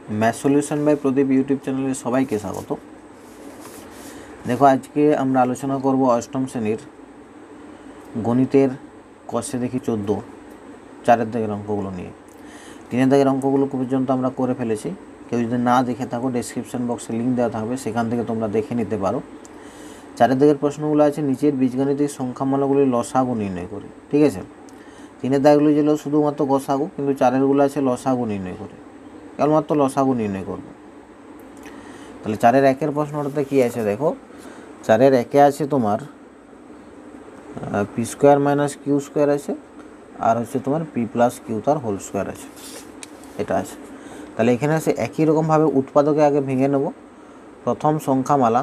Math solution by Pradip YouTube চ্যানেলে সবাইকে স্বাগত। দেখো, আজকে আমরা আলোচনা করব অষ্টম শ্রেণীর গণিতের কষে দেখি 14 চারের দাগের অঙ্কগুলো নিয়ে। তিনের দাগের অঙ্কগুলো পর্যন্ত আমরা করে ফেলেছি। কেউ যদি না দেখে থাকো, ডেসক্রিপশন বক্সে লিঙ্ক দেওয়া থাকবে, সেখান থেকে তোমরা দেখে নিতে পারো। চারের দাগের প্রশ্নগুলো আছে নিচের বীজগণিতিক সংখ্যামালাগুলির লসাগু নির্ণয় করি। ঠিক আছে, তিনের দাগগুলো ছিল শুধুমাত্র গসাগু, কিন্তু চারেরগুলো আছে লসাগু নির্ণয় করে, কেবলমাত্র লসাগু নির্ণয় করবো। তাহলে চারের একের প্রশ্নটাতে কী আছে দেখো, চারের একে আছে তোমার P square minus Q square আছে, আর হচ্ছে তোমার পি প্লাস কিউ তার হোল স্কোয়ার আছে, এটা আছে। তাহলে এখানে আছে একই রকমভাবে উৎপাদকে আগে ভেঙে নেব। প্রথম সংখ্যামালা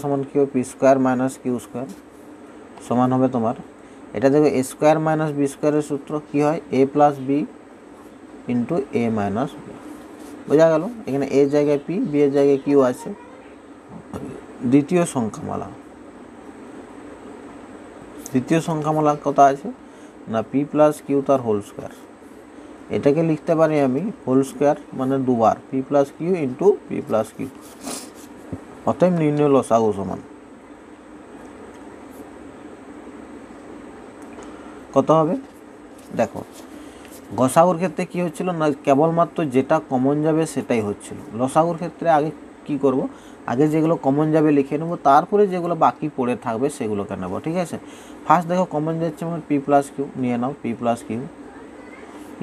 সমান কী হবে, P square minus Q square সমান হবে তোমার, এটা দেখো এ স্কোয়ার মাইনাস বি স্কোয়ারের সূত্র কী হয়, এ plus b into a minus b. বোঝা গেল, এখানে এর জায়গায় পি, বি এর জায়গায় কিউ আছে। দ্বিতীয় সংখ্যামালা কত আছে না, পি প্লাস কিউ তার হোল স্কোয়ার। এটাকে লিখতে পারি আমি হোল স্কোয়ার মানে দুবার P plus Q into P plus Q. অতএব নির্ণয় লসাগু সমান কত হবে দেখো। গসাগুর ক্ষেত্রে কী হচ্ছিল না, কেবলমাত্র যেটা কমন যাবে সেটাই হচ্ছিল। লসাগুর ক্ষেত্রে আগে কি করব, আগে যেগুলো কমন যাবে লিখে নেব, তারপরে যেগুলো বাকি পড়ে থাকবে সেগুলোকে নেব। ঠিক আছে, ফার্স্ট দেখো কমন যাচ্ছে আমার পি প্লাস কিউ, নিয়ে নাও পি প্লাস কিউ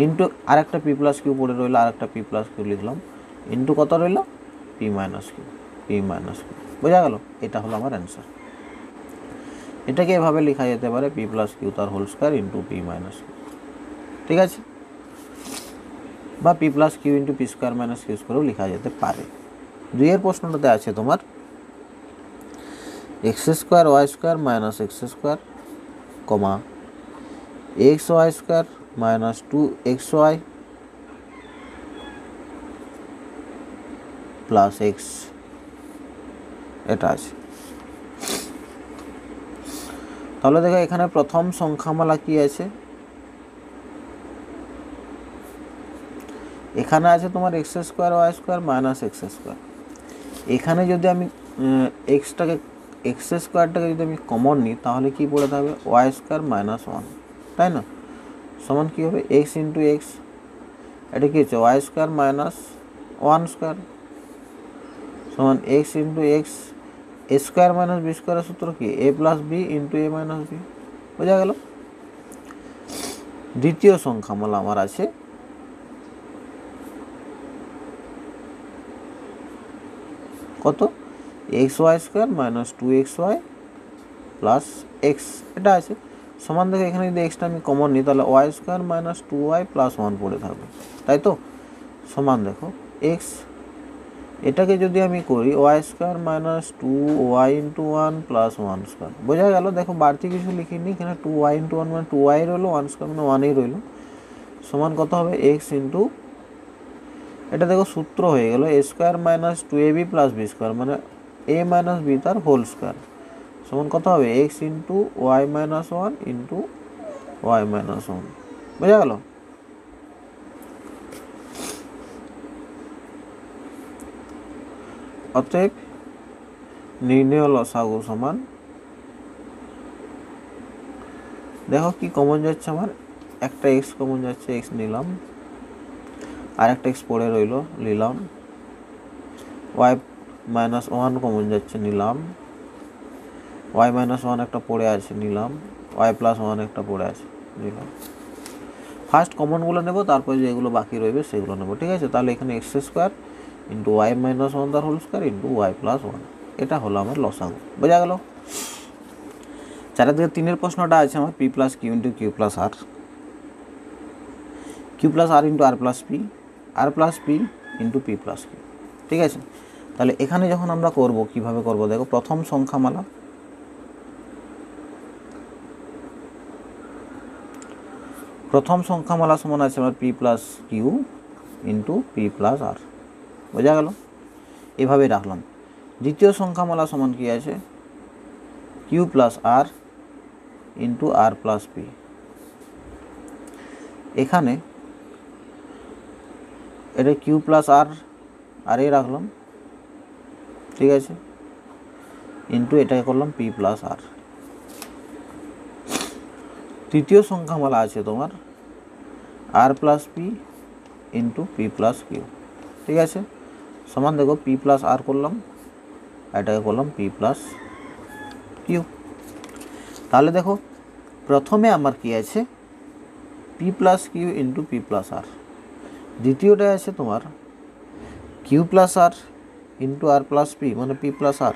ইন্টু আরেকটা পি প্লাস কিউ পড়ে রইলো, আরেকটা পি প্লাস কিউ লিখলাম ইন্টু কত রইল পি মাইনাস কিউ। বোঝা গেল, এটা হলো আমার অ্যান্সার। এটাকে এভাবে লেখা যেতে পারে পি প্লাস কিউ তার whole square into P minus Q. ঠিক আছে, বা P plus Q into P square minus Q স্কোয়ারও লেখা যেতে পারে। দুইয়ের প্রশ্নটাতে আছে তোমার x square y square minus x square কমা x y square minus 2xy plus x, এটা আছে। তাহলে দেখো এখানে প্রথম সংখ্যামালা কি আছে, এখানে আছে তোমার x square y square minus x square. এখানে যদি আমি এক্স স্কোয়ারটাকে যদি আমি কমন নিই, তাহলে কি পড়ে থাকবে ওয়াই স্কোয়ার মাইনাস 1, তাই না, সমান কী হবে এক্স ইন্টু এক্স, এটা কী হচ্ছে ওয়াই স্কোয়ার মাইনাস 1 স্কোয়ার সমান x into x. A square minus b স্কোয়ারের সূত্র কি, a plus b into a minus b. বোঝা গেল। দ্বিতীয় সংখ্যামালা আমার আছে কত, x y square minus 2xy plus x, এটা আছে। সমান দেখো এখানে যদি এক্সটা আমি কমন নিই, তাহলে Y square minus 2y plus 1 পড়ে থাকবে, তাই তো। সমান দেখো এক্স, এটাকে যদি আমি করি y square minus 2y into 1 plus 1 square. বোঝা গেল, দেখো বাড়তি কিছু লিখিনি এখানে, 2y ইন্টু 1 মানে 2y রইলো, 1 স্কোয়ার মানে 1ই রইলো, সমান কত হবে এক্স ইন্টু, এটা দেখো সূত্র হয়ে গেল a square minus 2ab plus b square মানে এ মাইনাস বি তার হোল স্কোয়ার সমান কত হবে x into y minus 1 into y minus 1। বোঝা গেল। অতএব নির্ণয় লসাগু সমান, দেখো কি কমন যাচ্ছে আমার, একটা এক্স কমন যাচ্ছে, এক্স নিলাম, আর একটা এক্স পড়ে রইল নিলাম, ওয়াই মাইনাস 1 কমন যাচ্ছে নিলাম, ওয়াই মাইনাস 1 একটা পড়ে আছে নিলাম, ওয়াই প্লাস 1 একটা পড়ে আছে নিলাম। ফার্স্ট কমনগুলো নেব, তারপরে যেগুলো বাকি রইবে সেগুলো নেব। ঠিক আছে, তাহলে এখানে x square into y minus 1 তার whole square into y plus 1, এটা হলো আমার লসাগু। বোঝা গেল। চারের দিকে তিনের প্রশ্নটা আছে আমার P plus Q into Q plus R, Q plus R into R plus P into P plus Q. ঠিক আছে, তাহলে এখানে যখন আমরা করব কিভাবে করব দেখো, প্রথম সংখ্যামালা সমান আছে আমার P plus Q into P plus R. বোঝা গেল, এভাবে রাখলাম। দ্বিতীয় সংখ্যামালা সমান কি আছে, Q plus R into R plus P. এখানে এটা কিউ প্লাস আর আর এ রাখলাম, ঠিক আছে, ইন্টু এটাকে করলাম পি প্লাস আর। তৃতীয় সংখ্যামালা আছে তোমার R plus P into P plus Q, ঠিক আছে, সমান দেখো পি প্লাস আর করলাম, এটাকে করলাম পি প্লাস কিউ। তাহলে দেখো প্রথমে আমার কি আছে P plus Q into P plus R, দ্বিতীয়টা আছে তোমার Q plus R into R plus P মানে পি প্লাস আর,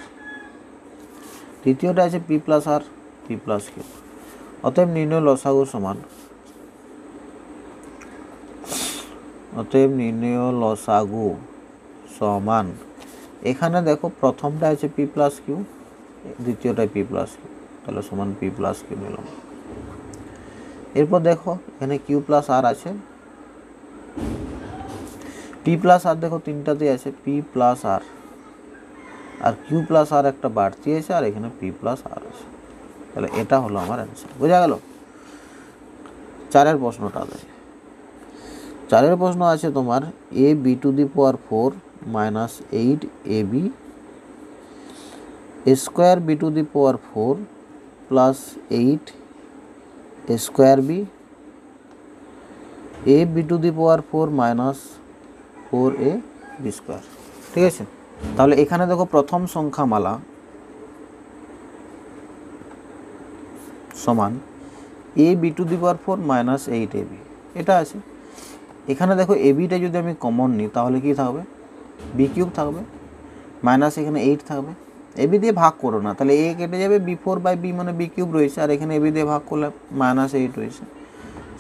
তৃতীয়টা আছে P plus R P plus Q. অতএব নির্ণয় লসাগু সমান, অতএব নির্ণয় লসাগু সমান, এখানে দেখো প্রথমটা আছে পি প্লাস কিউ, দ্বিতীয়টা পি প্লাস কিউ, তাহলে সমান পি প্লাস কিউ নিলাম। এরপর দেখো এখানে কিউ প্লাস আর আছে, পি প্লাস আর দেখো তিনটাতেই আছে P plus R Q plus আর একটা বাড়তি আছে, আর এখানে পি প্লাস আর আছে, তাহলে এটা হলো আমার অ্যান্সার। বোঝা গেল? চারের প্রশ্নটা দেয়, চারের প্রশ্ন আছে তোমার a b to the power 4 minus 8 a b square b to the power 4 plus 8 square b a b to the power 4 minus 4 a b square, ঠিক আছে। তাহলে এখানে দেখো প্রথম সংখ্যামালা সমান a b to the power 4 minus 8 a b, এটা আছে। এখানে দেখো এ বিটা যদি আমি কমন নিই তাহলে কি থাকবে বি কিউব থাকবে, মাইনাস এখানে 8 থাকবে, এ বি দিয়ে ভাগ করো না, তাহলে এ কেটে যাবে, বি 4 বাই বি মানে বি কিউব রয়েছে, আর এখানে এ বি দিয়ে ভাগ করলে মাইনাস 8 রয়েছে,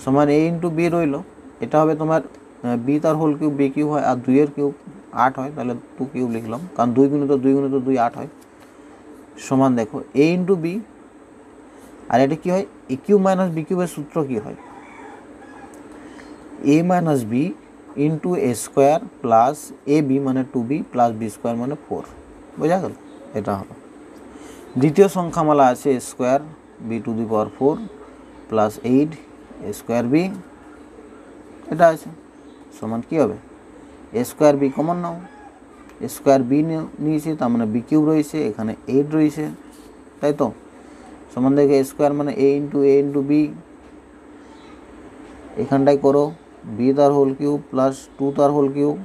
সমান এ ইন্টু বি রইল, এটা হবে তোমার বি তার হোল কিউব বি কিউব হয়, আর 2 এর কিউব 8 হয়, তাহলে 2 কিউব লিখলাম, কারণ 2 গুণিত 2 8 হয়, সমান দেখো এ ইন্টু বি, আর এটা কি হয় এ কিউব মাইনাস বি কিউবের সূত্র কি হয় এ minus B into a square plus A B মানে 2b প্লাস বি স্কোয়ার মানে 4, বোঝা গেল? এটা হলো দ্বিতীয় সংখ্যামালা আছে square b to the power 4 plus 8 square b, এটা আছে, সমান কী হবে স্কোয়ার বি কমন নাও, স্কোয়ার বি নিয়েছি, তার মানে বি কিউব রয়েছে, এখানে 8 রয়েছে, তাই তো, সমান দেখে স্কোয়ার মানে এ ইন্টু বি, এখানটায় করো বি তার হোল কিউব প্লাস 2 তার হোল কিউব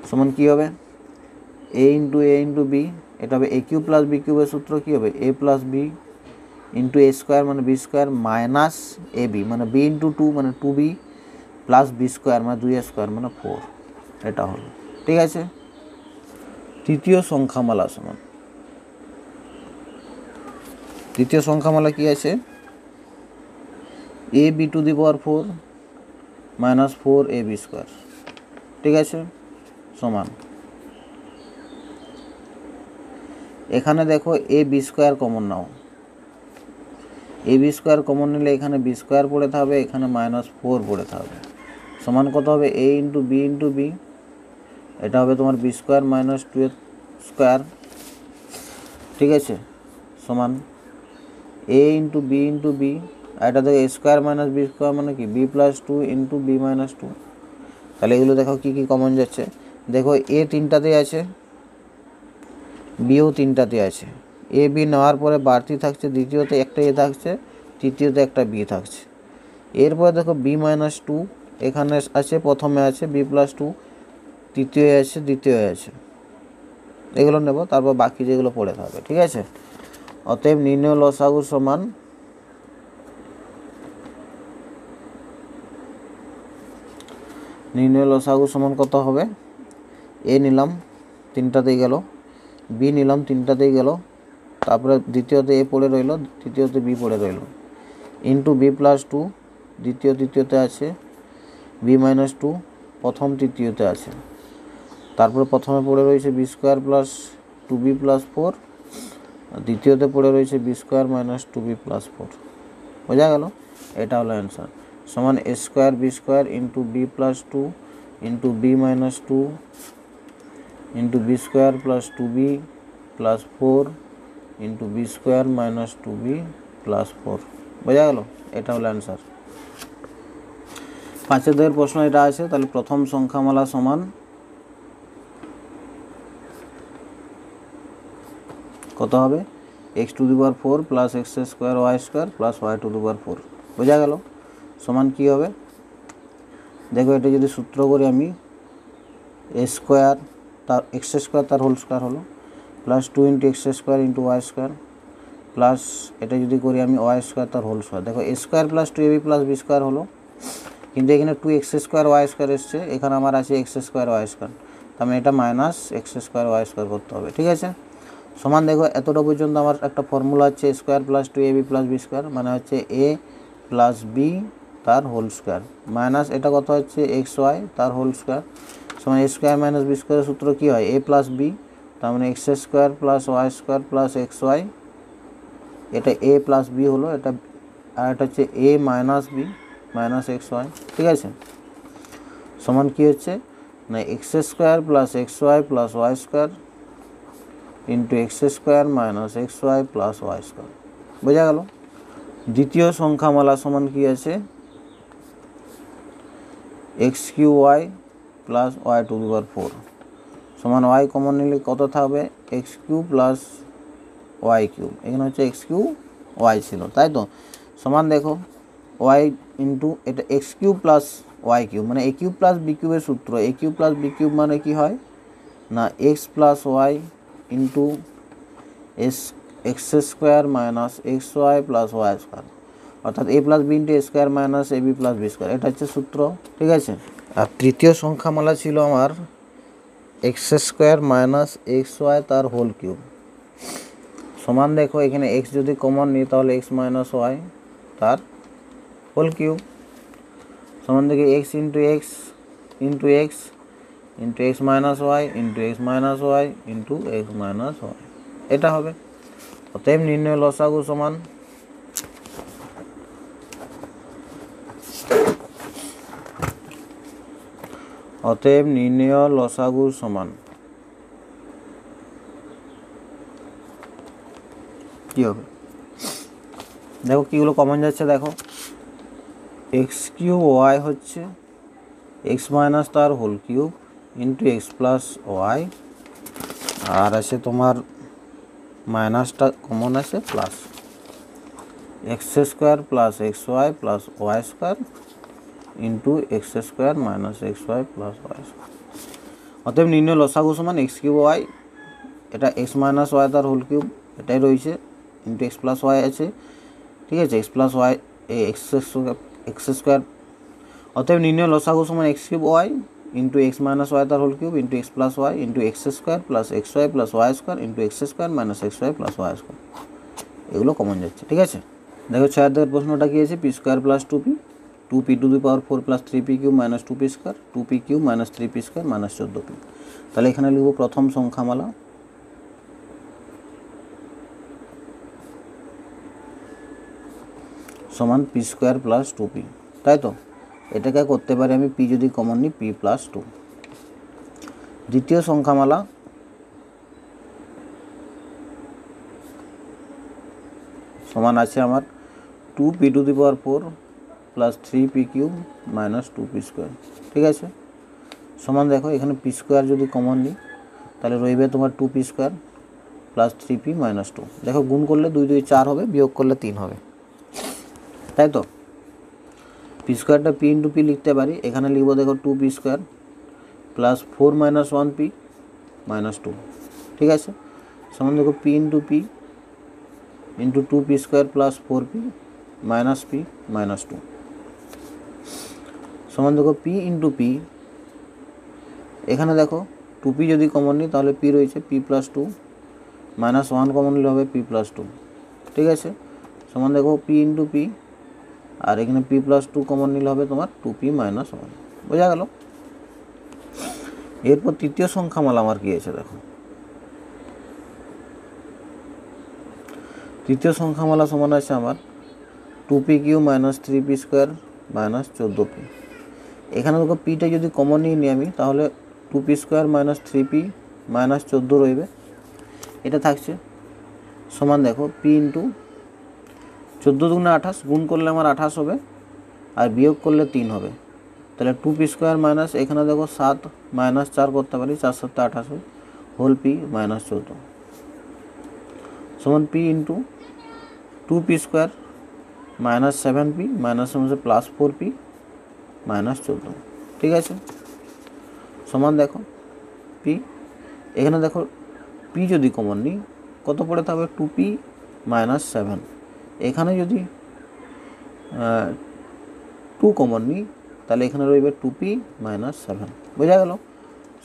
সমান কী হবে এ ইন্টু বি, এটা হবে এ কিউব প্লাস বি কিউবের সূত্র কী হবে এ plus b into a square মানে B square minus a B মানে বি ইন্টু 2 মানে 2b প্লাস বি স্কোয়ার মানে 2a স্কোয়ার মানে 4, এটা হলো, ঠিক আছে। তৃতীয় সংখ্যামালা সমান, তৃতীয় সংখ্যামালা কি আছে a b to the power 4 minus 4 a b square, ঠিক আছে, সমান এখানে দেখো এ বি স্কোয়ার কমন নাও, এ বি স্কোয়ার কমন নিলে এখানে বি স্কোয়ার পড়ে থাকবে, এখানে -4 পড়ে থাকবে, সমান কত হবে এ ইন্টু বি, এটা হবে তোমার বি স্কোয়ার মাইনাস 2 স্কোয়ার, ঠিক আছে, সমান এ ইন্টু বি, এটা দেখো a square minus b square মানে কি b plus 2 into b minus 2, তাহলে এগুলো দেখো কী কী কমন যাচ্ছে, দেখো এ তিনটাতেই আছে, বিও তিনটাতে আছে, এ বি নেওয়ার পরে বাড়তি থাকছে, দ্বিতীয়তে একটা এ থাকছে, তৃতীয়তে একটা বি থাকছে, এরপরে দেখো বি মাইনাস 2 এখানে আছে, প্রথমে আছে বি প্লাস 2, তৃতীয় আছে, দ্বিতীয় আছে, এগুলো নেব, তারপর বাকি যেগুলো পড়ে থাকবে, ঠিক আছে। অতএব নির্ণয় লসাগু সমান কত হবে এ নিলাম তিনটাতেই গেল, বি নিলাম তিনটাতেই গেল, তারপরে দ্বিতীয়তে এ পড়ে রইল, তৃতীয়তে বি পড়ে রইল, ইন্টু বি প্লাস 2 তৃতীয়তে আছে, বি মাইনাস 2 প্রথম তৃতীয়তে আছে, তারপরে প্রথমে পড়ে রয়েছে B square plus 2b plus 4, দ্বিতীয়তে পড়ে রয়েছে B square minus 2b plus 4, বোঝা গেল? এটা হলো অ্যান্সার, সমান a square b square into b plus 2 into b minus 2 into b square plus 2b plus 4 into b square minus 2b plus 4, বোঝা গেল? এটা হলো অ্যান্সার। পাঁচের দাগের প্রশ্ন এটা আছে, তাহলে প্রথম সংখ্যামালা সমান কত হবে? X to the power 4 plus x square y square plus y to the power 4 বোঝা গেল। সমান কী হবে? দেখো এটা যদি সূত্র করি আমি, এ স্কোয়ার তার এক্স স্কোয়ার তার হোল স্কোয়ার হলো plus 2 into x square into y square plus এটা যদি করি আমি ওয়াই স্কোয়ার তার হোল স্কোয়ার। দেখো a square plus 2ab plus b square হলো, কিন্তু এখানে 2 এক্স স্কোয়ার ওয়াই স্কোয়ার এসছে, এখানে আমার আছে এক্স স্কোয়ার ওয়াই স্কোয়ার, তার এটা minus x square y square করতে হবে। ঠিক আছে, সমান দেখো এতটা পর্যন্ত আমার একটা ফর্মুলা হচ্ছে a square plus 2ab plus b square, মানে হচ্ছে এ প্লাস বি তার হোল স্কোয়ার মাইনাস এটা কত হচ্ছে এক্স ওয়াই তার হোল স্কোয়ার সমান এ স্কোয়ার মাইনাস বি স্কোয়ারের সূত্র কী হয়? এ প্লাস বি, তার মানে x square plus y square plus x y, এটা এ প্লাস বি হলো, এটা আর এটা হচ্ছে a minus b minus x y. ঠিক আছে, সমান কী হচ্ছে না x square plus x y plus y square into x square minus x y plus y square. বোঝা গেল। দ্বিতীয় সংখ্যামালা সমান কী আছে? X cube y plus y to the power 4 সমান ওয়াই কমন নিলে কত থাকবে? X cube plus y cube, এখানে হচ্ছে এক্স কিউ ওয়াই ছিল, তাই তো। সমান দেখো ওয়াই ইন্টু এটা x cube plus y cube, মানে এ কিউব প্লাস বি কিউবের সূত্র, a cube plus b cube মানে কি হয় না x plus y into x square minus x y plus y square, অর্থাৎ a plus b into a square minus a b plus b square, এটা হচ্ছে সূত্র। ঠিক আছে, আর তৃতীয় সংখ্যামালা ছিল আমার x square minus x y তার হোল কিউব সমান দেখো এখানে এক্স যদি কমন নিই তাহলে এক্স মাইনাস ওয়াই তার হোল কিউব সমান দেখে x into x into x into x minus y into x minus y into x minus y, এটা হবে। অতএব নির্ণয় লসাগু সমান সমান কী হবে? দেখো কীগুলো কমন যাচ্ছে, দেখো এক্স কিউব ওয়াই হচ্ছে এক্স মাইনাস তার whole cube into x plus y, আর আছে তোমার মাইনাসটা কমন আছে plus x square plus x y plus y square into x square minus x y plus y square. অতএব নির্ণয় লসাগু সমান এক্স কিউব ওয়াই, এটা এক্স মাইনাস ওয়াই তার হোল কিউব এটাই রয়েছে ইন্টু এক্স প্লাস ওয়াই আছে। ঠিক আছে, x plus y x square, অতএব নির্ণয় লসাগু সমান x cube y into x minus y তার whole cube into x plus y into x square plus x y plus y square into x square minus x y plus y square, এগুলো common যাচ্ছে। ঠিক আছে, দেখো 6 দাগের প্রশ্নটা কী আছে? P square plus 2p to the power 4 plus 3p cube minus 2p square 2p cube minus 3p square minus 14p। তাহলে এখানে লিখব প্রথম সংখ্যামালা সমান পি স্কোয়ার প্লাস 2p, তাই তো। এটাকে করতে পারি আমি পি যদি কমন নিই পি প্লাস 2। দ্বিতীয় সংখ্যামালা সমান আছে আমার 2p to the power 4 plus 3p cube minus 2p square. ঠিক আছে, সমান দেখো এখানে পি স্কোয়ার যদি কমন নিই তাহলে রইবে তোমার 2p square plus 3p minus 2। দেখো গুণ করলে 2 2 4 হবে, বিয়োগ করলে 3 হবে, তাই তো। পি স্কোয়ারটা পি ইন্টু পি লিখতে পারি, এখানে লিখবো দেখো 2p square plus 4 minus 1p minus 2। ঠিক আছে, সমান দেখো P into P into 2p square plus 4p minus p minus 2 সমান দেখো পি ইন্টু পি, এখানে দেখো 2p যদি কমন নিই তাহলে p রয়েছে p প্লাস 2 মাইনাস 1 কমন নিলে হবে p প্লাস 2। ঠিক আছে, সমান দেখো p ইন্টু পি, আর এখানে p প্লাস 2 কমন নিলে হবে তোমার 2p মাইনাস 1। বোঝা গেল। এরপর তৃতীয় সংখ্যামালা আমার কী আছে? দেখো তৃতীয় সংখ্যামালা সমান আছে আমার 2p cube minus 3p square minus 14p। এখানে দেখো পিটা যদি কমন নিই আমি তাহলে 2p square minus 3p minus 14 রইবে, এটা থাকছে। সমান দেখো পি ইন্টু 14 দুগুণে 28, গুণ করলে আমার 28 হবে আর বিয়োগ করলে 3 হবে। তাহলে 2p² মাইনাস এখানে দেখো 7 মাইনাস 4 করতে পারি, 4 7 28 হোল p মাইনাস 14 সমান p into 2p² minus 7p minus plus 4p minus 14, ঠিক আছে, সমান দেখো p, এখানে দেখো p যদি কমন নিই কত পড়ে থাকবে 2p মাইনাস 7, এখানে যদি 2 কমন নিই তাহলে এখানে রইবে 2p মাইনাস 7, বোঝা গেল,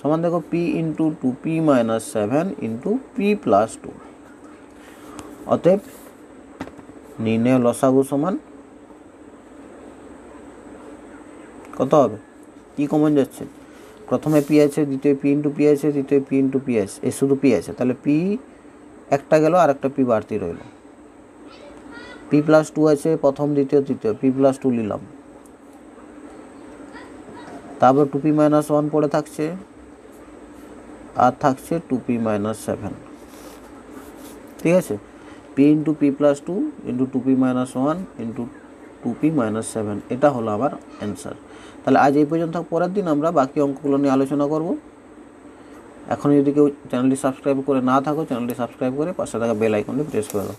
সমান দেখো p into 2p minus 7 into p plus 2, অতএব নির্ণয় লসাগু সমান কত হবে, কি কমন যাচ্ছে, প্রথমে p আছে, দ্বিতীয় p ইন্টু p আছে, তৃতীয় p ইন্টু p আছে, এই শুধু p আছে, তাহলে p একটা গেল আর একটা p বাড়তি রইল, p প্লাস 2 আছে, প্রথম দ্বিতীয় তৃতীয় p প্লাস 2 নিলাম, তারপর 2p মাইনাস 1 পড়ে থাকছে আর থাকছে 2p মাইনাস 7, ঠিক আছে, p into p plus 2 into 2p minus 1 into 2p minus 7, এটা হলো আমার অ্যান্সার। তাহলে আজ এই পর্যন্ত, পরের দিন আমরা বাকি অঙ্কগুলো নিয়ে আলোচনা করব। এখন যদি কেউ চ্যানেলটি সাবস্ক্রাইব করে না থাকো, চ্যানেলটি সাবস্ক্রাইব করে পাশে থাকা বেল আইকনটি প্রেস করে দাও।